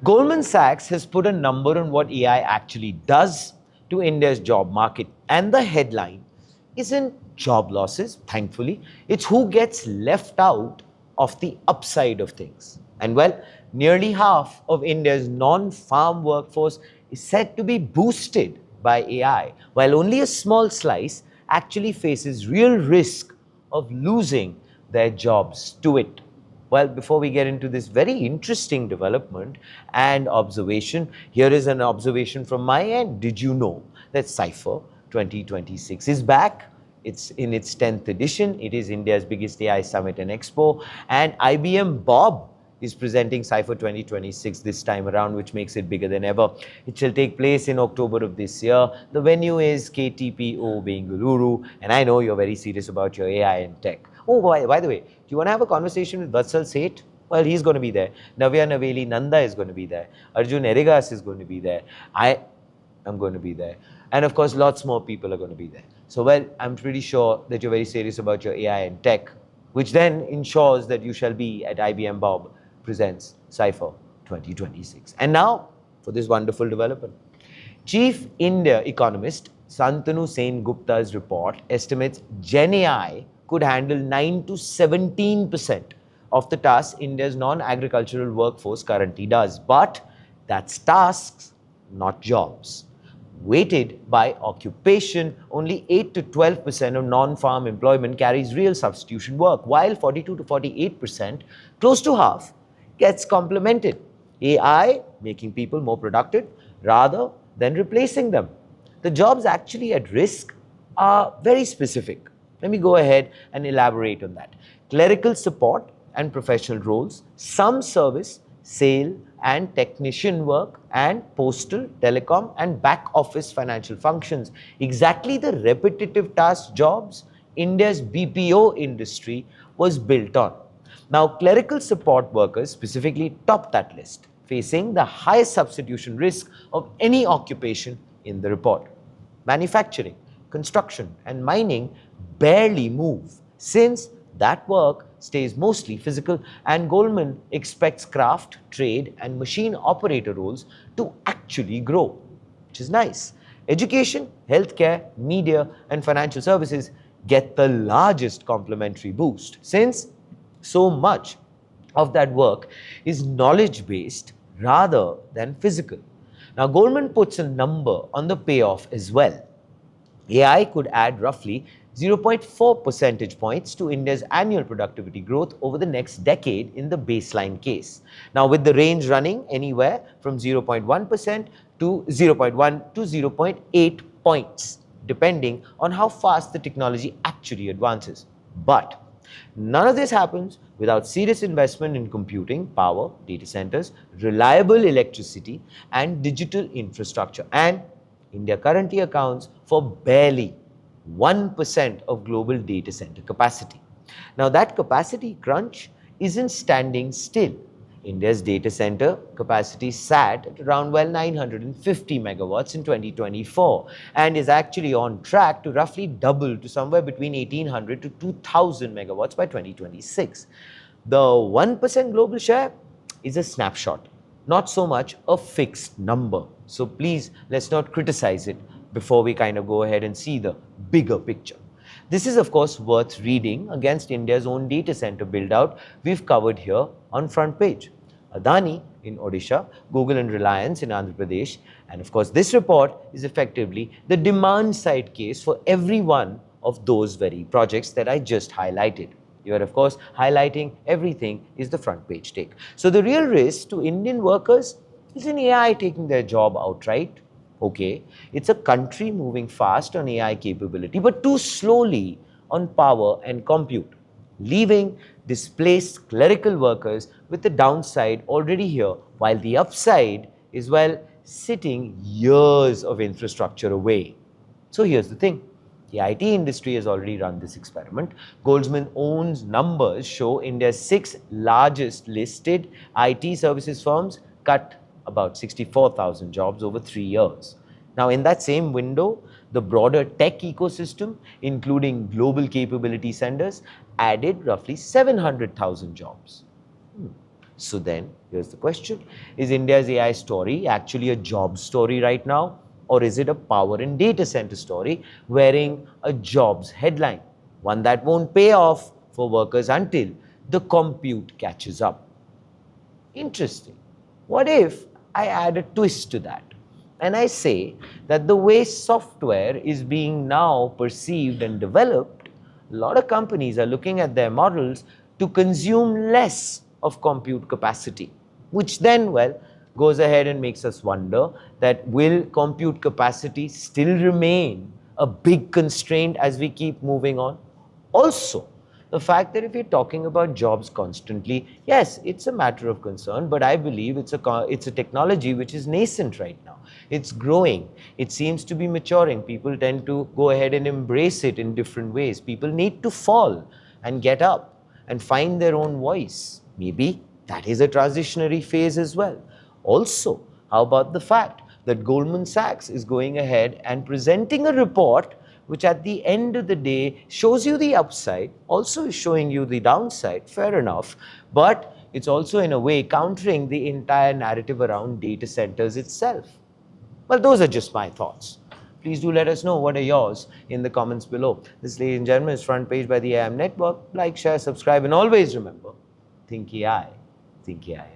Goldman Sachs has put a number on what AI actually does to India's job market, and the headline isn't job losses, thankfully, it's who gets left out of the upside of things. And well, nearly half of India's non-farm workforce is said to be boosted by AI, while only a small slice actually faces real risk of losing their jobs to it. Well, before we get into this very interesting development and observation, here is an observation from my end. Did you know that Cypher 2026 is back? It's in its 10th edition. It is India's biggest AI summit and expo. And IBM Bob is presenting Cypher 2026 this time around, which makes it bigger than ever. It shall take place in October of this year. The venue is KTPO Bengaluru. And I know you're very serious about your AI and tech. Oh, by the way, do you want to have a conversation with Vatsal Seth? Well, he's going to be there. Navya Naveli Nanda is going to be there. Arjun Erigas is going to be there. I am going to be there. And of course, lots more people are going to be there. So, well, I'm pretty sure that you're very serious about your AI and tech, which then ensures that you shall be at IBM Bob presents Cypher 2026. And now, for this wonderful development. Chief India economist Santanu Sen Gupta's report estimates Gen AI could handle 9 to 17% of the tasks India's non-agricultural workforce currently does. But that's tasks, not jobs. Weighted by occupation, only 8 to 12% of non-farm employment carries real substitution work, while 42 to 48%, close to half, gets complemented. AI making people more productive rather than replacing them. The jobs actually at risk are very specific. Let me go ahead and elaborate on that. Clerical support and professional roles, some service, sale and technician work, and postal, telecom and back office financial functions. Exactly the repetitive task jobs India's BPO industry was built on. Now, clerical support workers specifically top that list, facing the highest substitution risk of any occupation in the report. Manufacturing, construction and mining barely move, since that work stays mostly physical, and Goldman expects craft, trade and machine operator roles to actually grow, which is nice. Education, healthcare, media and financial services get the largest complementary boost, since so much of that work is knowledge-based rather than physical. Now, Goldman puts a number on the payoff as well. AI could add roughly 0.4 percentage points to India's annual productivity growth over the next decade in the baseline case. Now, with the range running anywhere from 0.1% to 0.1 to 0.8 points, depending on how fast the technology actually advances. But none of this happens without serious investment in computing, power, data centers, reliable electricity, and digital infrastructure. And India currently accounts for barely 1% of global data center capacity. Now, that capacity crunch isn't standing still. India's data center capacity sat at around 950 megawatts in 2024 and is actually on track to roughly double to somewhere between 1800 to 2000 megawatts by 2026. The 1% global share is a snapshot, not so much a fixed number. So please, let's not criticize it before we kind of go ahead and see the bigger picture. This is, of course, worth reading against India's own data center build-out we've covered here on front page. Adani in Odisha, Google and Reliance in Andhra Pradesh, and of course, this report is effectively the demand-side case for every one of those very projects that I just highlighted. You are, of course, highlighting everything is the front page take. So the real risk to Indian workers isn't AI taking their job outright. Okay, it's a country moving fast on AI capability, but too slowly on power and compute, leaving displaced clerical workers with the downside already here, while the upside is, well, sitting years of infrastructure away. So here's the thing. The IT industry has already run this experiment. Goldman owns numbers show India's 6 largest listed IT services firms cut about 64,000 jobs over 3 years. Now, in that same window, the broader tech ecosystem, including global capability centers, added roughly 700,000 jobs. So then, here's the question. Is India's AI story actually a job story right now? Or is it a power and data center story wearing a jobs headline? One that won't pay off for workers until the compute catches up. Interesting. What if I add a twist to that? And I say that the way software is being now perceived and developed, a lot of companies are looking at their models to consume less of compute capacity, which then, well, goes ahead and makes us wonder that will compute capacity still remain a big constraint as we keep moving on? Also, the fact that if you're talking about jobs constantly, yes, it's a matter of concern, but I believe it's a technology which is nascent right now. It's growing. It seems to be maturing. People tend to go ahead and embrace it in different ways. People need to fall and get up and find their own voice. Maybe that is a transitionary phase as well. Also, how about the fact that Goldman Sachs is going ahead and presenting a report which at the end of the day shows you the upside, also is showing you the downside, fair enough, but it's also in a way countering the entire narrative around data centers itself. Well, those are just my thoughts. Please do let us know what are yours in the comments below. This, ladies and gentlemen, is Front Page by the AM Network. Like, share, subscribe, and always remember, think AI, think AI.